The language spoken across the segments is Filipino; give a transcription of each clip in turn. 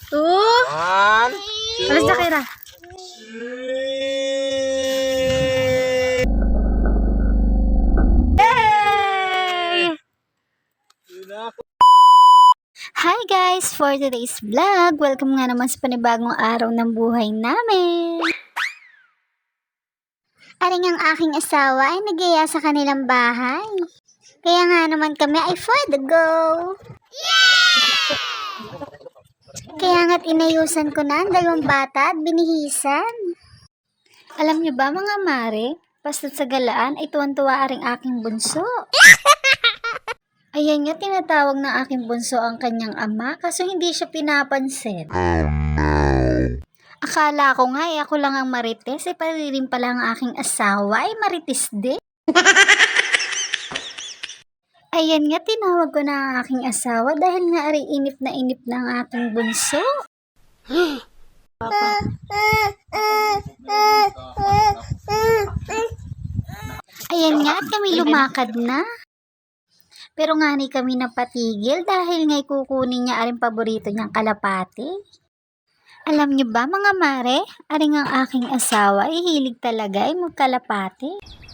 2. One, two, Alas na Kira. Yay! Hi guys! For today's vlog, welcome nga naman sa panibagong araw ng buhay namin. Aring ang aking asawa ay nagaya sa kanilang bahay. Kaya nga naman kami ay for the go! Kaya nga't inayusan ko na ang dalawang bata at binihisan. Alam niyo ba mga mare, basta't sa galaan ay tuwan-tuwa aring aking bunso. Ayan nga, tinatawag ng aking bunso ang kanyang ama kaso hindi siya pinapansin. Akala ko nga ako lang ang marites, pati rin pala ang aking asawa ay marites din. Ayan nga, tinawag ko na ang aking asawa dahil nga ari inip na ang aking bunso. Ayan nga, at kami lumakad na. Pero nga ni kami napatigil dahil nga'y kukunin niya aring paborito niyang kalapati. Alam niyo ba mga mare, aring ang aking asawa ay hilig talaga ay magkalapati.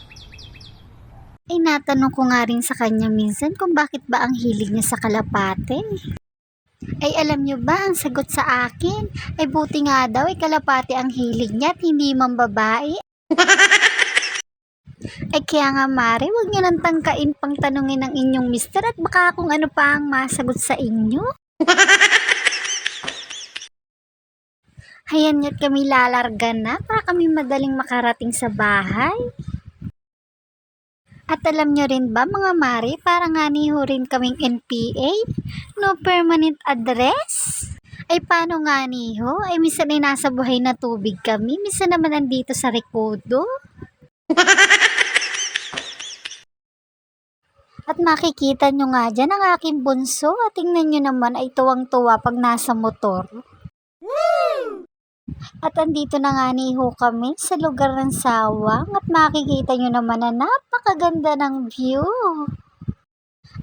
Ay natanong ko nga rin sa kanya minsan kung bakit ba ang hilig niya sa kalapati. Ay alam niyo ba ang sagot sa akin, ay buti nga daw ay kalapati ang hilig niya at hindi man babae. Ay kaya nga mare, huwag niyo nang tangkain pang tanungin ng inyong mister at baka kung ano pa ang masagot sa inyo. Hayan nga't kami lalarga na para kami madaling makarating sa bahay. At alam nyo rin ba mga mare, para nga niho rin kaming NPA, no permanent address? Ay paano nga niho? Ay minsan ay nasa buhay na tubig kami, minsan naman nandito sa Recodo. At makikita nyo nga dyan ang aking bunso at tingnan nyo naman ay tuwang-tuwa pag nasa motor. At andito na nga niho kami sa lugar ng sawang at makikita nyo naman na napakaganda ng view.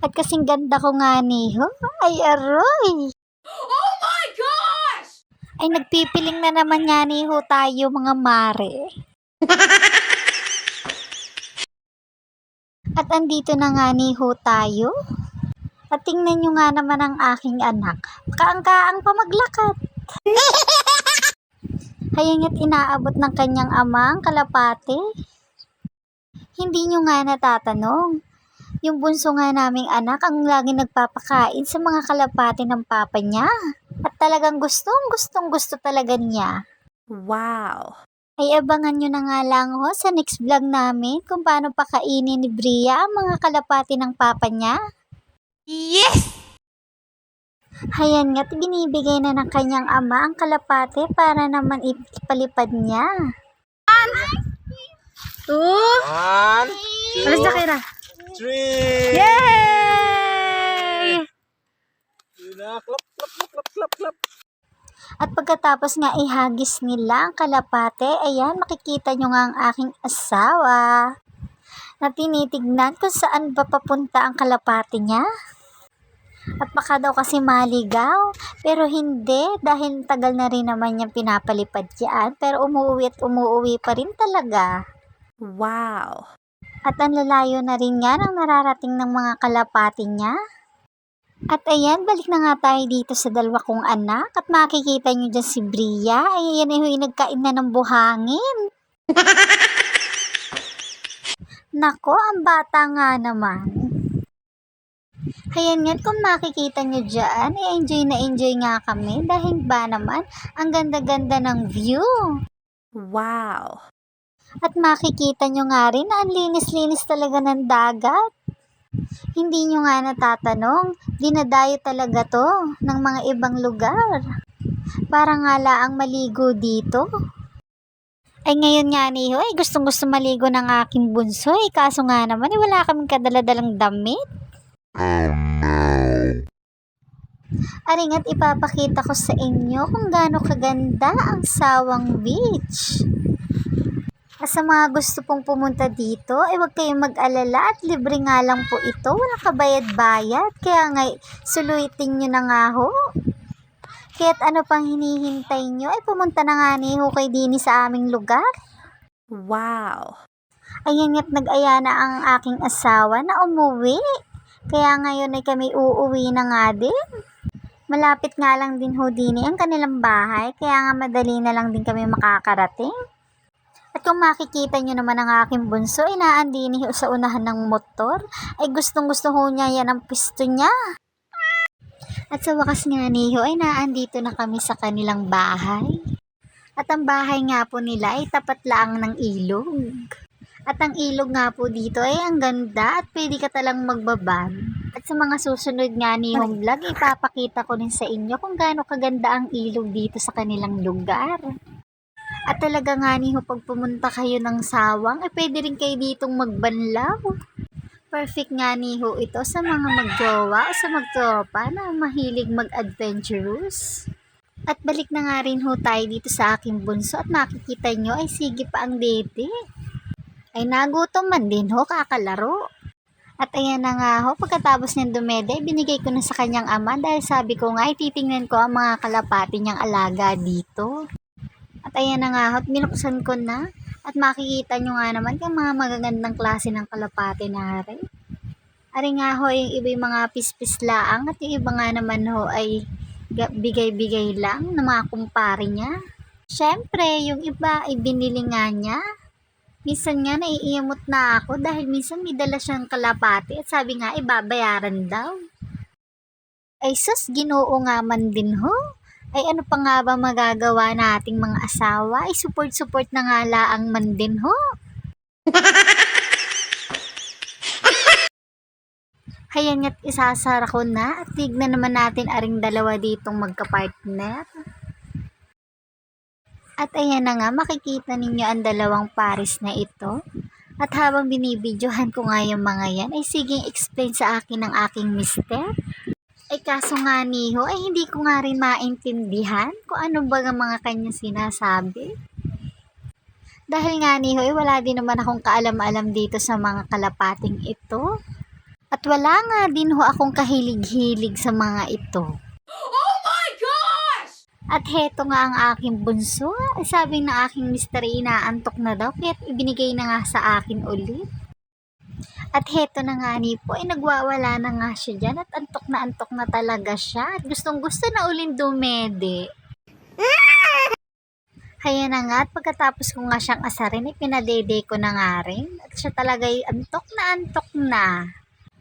At kasing ganda ko nga niho, ay aroy! Oh my gosh! Ay nagpipiling na naman nga niho tayo mga mare. At andito na nga niho tayo. At tingnan nyo nga naman ang aking anak. Kaang-kaang pa maglakad. Hayanga't inaabot ng kanyang ama ang kalapati. Hindi nyo nga natatanong. Yung bunso nga naming anak ang laging nagpapakain sa mga kalapati ng papa niya. At talagang gustong gusto talaga niya. Wow! Ay abangan nyo na nga lang ho sa next vlog namin kung paano pakainin ni Bria ang mga kalapati ng papa niya. Yes! Hayan nga't binibigay na ng kanyang ama ang kalapati para naman ipalipad niya. 2. One, two, Alas na Kira. 3. Yay! Clap. At pagkatapos nga ihagis nila ang kalapate, ayan, makikita nyo nga ang aking asawa na tinitignan kung saan ba papunta ang kalapate niya. At baka daw kasi maligaw, pero hindi dahil tagal na rin naman niyang pinapalipad yan, pero umuwi at umuwi pa rin talaga. Wow! At ang lalayo na rin nga ang nararating ng mga kalapate niya. At ayan, balik na nga tayo dito sa dalawa kong anak at makikita nyo dyan si Bria. Ayan ay nagkain na ng buhangin. Nako, ang bata nga naman. Ayan nga, kung makikita nyo dyan, enjoy nga kami dahil ba naman, ang ganda-ganda ng view. Wow! At makikita nyo nga rin na ang linis-linis talaga ng dagat. Hindi nyo nga natatanong, dinadayo talaga to ng mga ibang lugar. Para nga laang maligo dito. Ay ngayon nga niho, ay gustong-gusto maligo ng aking bunso. Kaso nga naman, wala kaming kadala-dalang damit. Oh no. Aringat ipapakita ko sa inyo kung gaano kaganda ang Sawang Beach. At sa mga gusto pong pumunta dito, ay huwag kayong mag-alala at libre nga lang po ito. Walang kabayad-bayad. Kaya nga, suluitin nyo na nga ho. Kaya't ano pang hinihintay nyo? Ay pumunta na nga ni Hukay Dini sa aming lugar. Wow. Ayan nga't nag-aya na ang aking asawa na umuwi. Kaya ngayon ay kami uuwi na nga din. Malapit nga lang din ho Dini ang kanilang bahay. Kaya nga madali na lang din kami makakarating. At kung makikita nyo naman ang aking bunso, inaandini ho sa unahan ng motor. Ay gustong gusto ho niya yan ang pisto niya. At sa wakas nga niho ay naandito na kami sa kanilang bahay. At ang bahay nga po nila ay tapat lang ng ilog. At ang ilog nga po dito ay ang ganda at pwede ka talang magbabag. At sa mga susunod nga nihong vlog, ipapakita ko rin sa inyo kung gaano kaganda ang ilog dito sa kanilang lugar. At talaga nga niho pag pumunta kayo ng Sawang, ay pwede rin kayo ditong magbanlaw. Perfect nga niho ito sa mga magjowa o sa magtropa na mahilig mag-adventurous. At balik na nga rin ho tayo dito sa aking bunso at makikita nyo ay sige pa ang dede. Ay nagutom man din ho kakalaro. At ayan na nga ho, pagkatapos niyang dumede, binigay ko na sa kanyang ama dahil sabi ko nga ay titingnan ko ang mga kalapati niyang alaga dito. At ayan na nga ho, binuksan ko na. At makikita nyo nga naman yung mga magagandang klase ng kalapate na rin. Ari nga ho, yung iba yung mga pispis laang at yung iba nga naman ho ay bigay-bigay lang ng mga kumpare niya. Siyempre, yung iba ay binili nga niya. Minsan nga naiiyamot na ako dahil minsan may dala siyang kalapate at sabi nga babayaran daw. Ay sus, Ginoo nga man din ho. Ay ano pa nga ba magagawa nating mga asawa? Ay support na nga laang man din ho. Hayan nga't isasara ko na at tignan naman natin aring dalawa ditong magka-partner. At ayan na nga, makikita ninyo ang dalawang pares na ito. At habang binibidyohan ko nga yung mga yan, ay sige explain sa akin ng aking mister. Ay kaso nga niho, ay hindi ko nga rin maintindihan kung ano ba ang mga kanyang sinasabi. Dahil nga niho, ay wala din naman akong kaalam-alam dito sa mga kalapating ito. At wala nga din ho akong kahilig-hilig sa mga ito. Oh my gosh! At heto nga ang aking bunso. Ay sabi ng aking mister inaantok na daw, kaya't ibinigay na nga sa akin ulit. At heto na nga ni po, ay nagwawala na nga siya dyan at antok na talaga siya. At gustong gusto na uling dumede. Kaya na nga, at pagkatapos ko nga siyang asarin, ay pinadede ko na nga rin. At siya talaga ay antok na.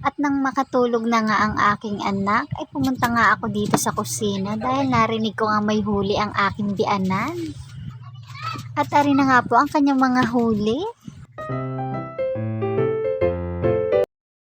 At nang makatulog na nga ang aking anak, ay pumunta nga ako dito sa kusina dahil narinig ko nga may huli ang aking bianan. At ari na nga po ang kanyang mga huli.